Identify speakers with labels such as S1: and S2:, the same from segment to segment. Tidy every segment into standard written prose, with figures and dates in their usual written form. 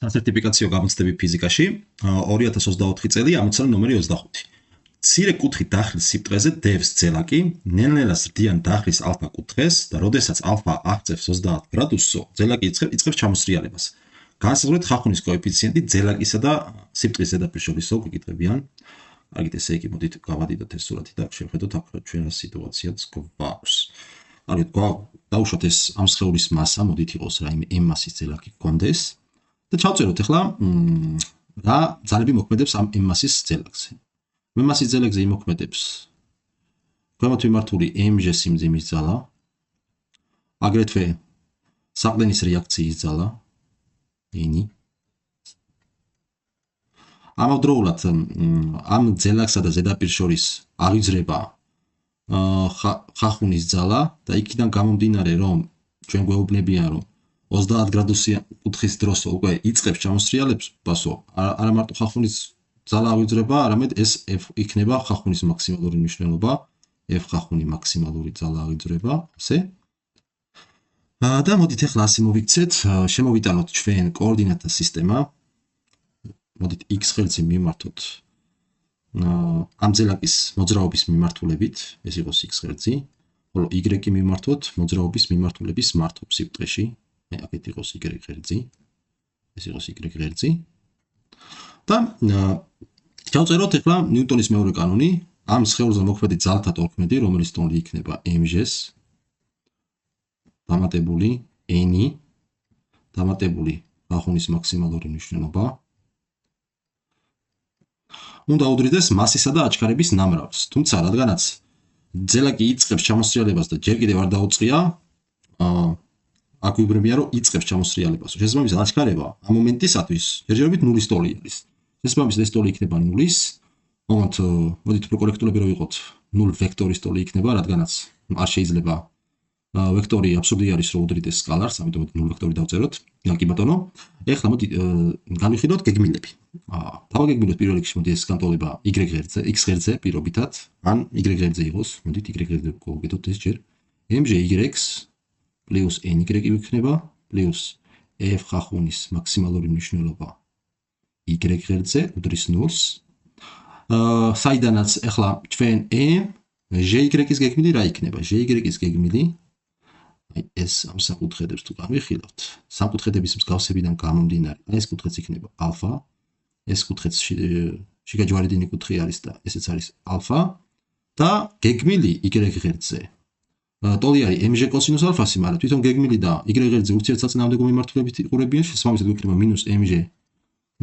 S1: სასერტიფიკაციო გამოცდები ფიზიკაში 2024 წელი ამოცანა ნომერი 25. მცირე კუთხით დახრის სიბრტყეზე დევს ძელაკი, ნელ-ნელა ზრდიან დახრის ალფა კუთხეს და როდესაც ალფა აღწევს 30 გრადუსსო, ძელაკი იწყებს ჩამოსრიალებას. განსაზღვრეთ ხახუნის კოეფიციენტი ძელაკისა და სიბრტყის ზედაპირ შორისო გიკითხებიან. კარგით, ესე იგი, მოდით გავადიდოთ ეს სურათი და შევხედოთ აქ ჩვენ რა სიტუაციაც გვაქვს. კარგით, დავუშვათ ეს ამ სხეულის მასა, მოდით იყოს რაიმე m მასის ძელაკი გქონდეს. და ჩავწეროთ ახლა რა ძალები მოქმედებს ამ m მასის ძელაკზე. m მასის ძელაკზე იმოქმედებს ქვემოთ მიმართული mg სიმძიმის ძალა, აგრეთვე საყრდენის რეაქციის ძალა n. ამავდროულად ამ ძელაკსა და ზედაპირ შორის აღიძრება ხახუნის ძალა და იქიდან გამომდინარე რომ ჩვენ გვეუბნებიან რომ 30 გრადუსიან კუთხის დროს უკვე იწყებს ჩამოსრიალებასო, არა მარტო ხახუნის ძალა აღიძრება, არამედ ეს f იქნება ხახუნის მაქსიმალური მნიშვნელობა, f ხახუნი მაქსიმალური ძალა აღიძრება, ასე. და მოდით ახლა ასე მოვიქცეთ, შემოვიტანოთ ჩვენ კოორდინატთა სისტემა. მოდით x ხელზე მიმართოთ ამ ძელაკის მოძრაობის მიმართულებით, ეს იყოს x ხელზი, ხოლო y მიმართოთ მოძრაობის მიმართულების მართვ სიბრტყეში. აქეთ იყოს y ღერძი, ეს იყოს y ღერძი. და ჩავწეროთ ახლა ნიუტონის მეორე კანონი, ამ სხეულზე მოქმედი ძალთა თორქმედი, რომელიც ტოლი იქნება mg-ს დამატებული n დამატებული ხახუნის მაქსიმალური მნიშვნელობა. უნდა უდრიდეს მასისა და აჩქარების ნამრავს. თუმცა რადგანაც ძელაკი იწყებს ჩამოსრიალებას და ჯერ კიდევ არ დაუწყია, აქ ვიბრებია რომ იწყებს ჩამოსრიალებას. შესაბამისად აჩქარება ამ მომენტისათვის ჯერჯერობით 0-ის ტოლი არის. შესაბამისად ეს ტოლი იქნება 0-ის. მომent მოდით უფრო კორექტულები რომ ვიყოთ 0 ვექტორის ტოლი იქნება, რადგანაც არ შეიძლება ვექტორი აბსურდი არის რომ უდრიდეს სკალარს, ამიტომ 0 ვექტორი დავწეროთ. კი ბატონო. ეხლა მოდით განვიხილოთ გეგმილები. დავაგეგმილოთ პირველ რიგში მოდი ეს განტოლება y ღერძზე, x ღერძზე პირობითად, ან y ღერძზე იყოს. მოდით y ღერძზე გავუკეთოთ ეს ჯერ. mgy პლუს ny იქნება, პლუს f ხახუნის მაქსიმალური მნიშვნელობა y ღერძზე უდრის 0-ს. საიდანაც ახლა ჩვენ gy-ის გეგმილი რა იქნება? gy-ის გეგმილი ეს ამ საკუთხედებს თუ განვიხილოთ, საკუთხედების მსგავსებიდან გამომდინარე, ეს კუთხეც იქნება ალფა, ეს კუთხეც შიგაჯვარედინი კუთხე არის და ესეც არის ალფა და გეგმილი y ღერძზე ტოლი არის mg კოსინუს ალფასი, მაგრამ თვითონ გეგმილი და y ღერძზე ურთიერთსაწინააღმდეგო მიმართულებით იყურებიან, შესაბამისად გვექნება -mg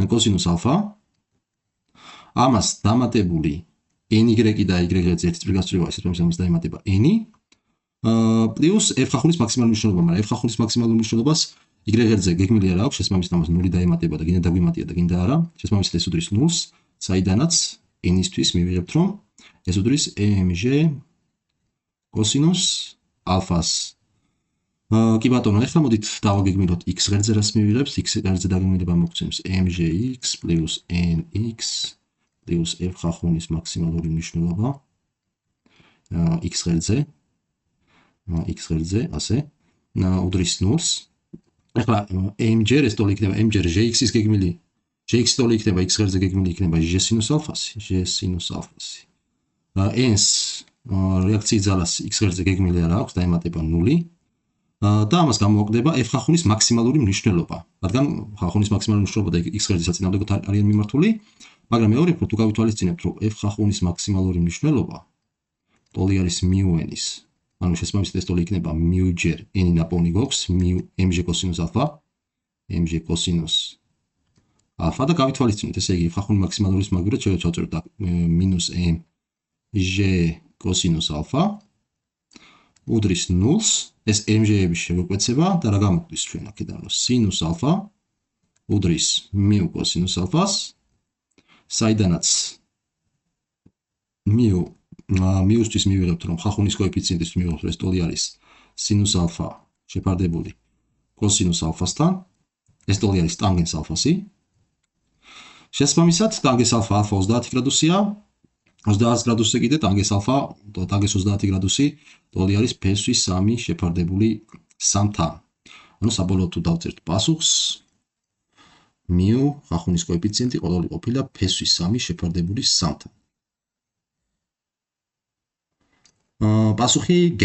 S1: კოსინუს αλφა. ამას დამატებული ny და y ღერძზე ერთი წრიგასწრება, შესაბამისად დაემატება n პლუს f ხახუნის მაქსიმალური მნიშვნელობა, მაგრამ f ხახუნის მაქსიმალურ მნიშვნელობას y ღერძზე გეგმილი არ აქვს, შესაბამისად ამას 0 დაემატება და გინდა დაგვიმატია და გინდა არა, შესაბამისად ეს უდრის 0-ს, საიდანაც n-ისთვის მივიღებთ რომ ეს უდრის mg კოსინუს ალფას. კი ბატონო, ახლა მოდით დავაგეგმილოთ x ღერძზე რას მივიღებს, x ღერძზე დაგეგმილება მოგცემს mgx პლუს nx პლუს f ხახუნის მაქსიმალური მნიშვნელობა x ღერძზე, ასე, უდრის 0-ს. ახლა mg ეს ტოლი იქნება mg gx-ის გეგმილი, gx ტოლი იქნება x ღერძზე გეგმილი იქნება g სინუს ალფასი, n-ს რეაქციის ძალას x ღერძზე გეგმილი არ აქვს, დაემატება 0 და ამას გამოვაკლდება f ხახუნის მაქსიმალური მნიშვნელობა. რადგან ხახუნის მაქსიმალური მნიშვნელობა და x ღერძის საწინააღმდეგოდ არიან მიმართული, მაგრამ მეორე უფრო თუ გავითვალისწინებთ, რომ f ხახუნის მაქსიმალური მნიშვნელობა ტოლი არის μn-ის, ანუ შესაბამისად ეს ტოლი იქნება μ ჯერ n ნაპოვნი გვაქვს mg კოსინუს ალფა, mg კოსინუს ალფა და გავითვალისწინოთ, ესე იგი f ხახუნის მაქსიმალურის მაგივრად შევაწეროთ -mg კოსინუს ალფა უდრის 0-ს, ეს mg-ების შეგვეკვეცება და რა გამოგვდის ჩვენ აქედან რომ სინუს ალფა უდრის μ კოსინუს ალფას, საიდანაც μ-ისთვის მივიღებთ რომ ხახუნის კოეფიციენტის მივიღებთ რომ ეს ტოლი არის სინუს ალფა შეფარდებული კოსინუს ალფასთან, ეს ტოლი არის ტანგენს ალფასი. შესაბამისად ტანგენს ალფა 30 გრადუსია, 30 გრადუსზე კიდე ტანგენს ალფა, ტანგენს 30 გრადუსი ტოლი არის ფესვის 3 შეფარდებული 3-თან. ანუ საბოლოოდ თუ დავწერთ პასუხს μ ხახუნის კოეფიციენტი ყოველი ყოფილა ფესვი 3 შეფარდებული 3-თან. პასუხი G.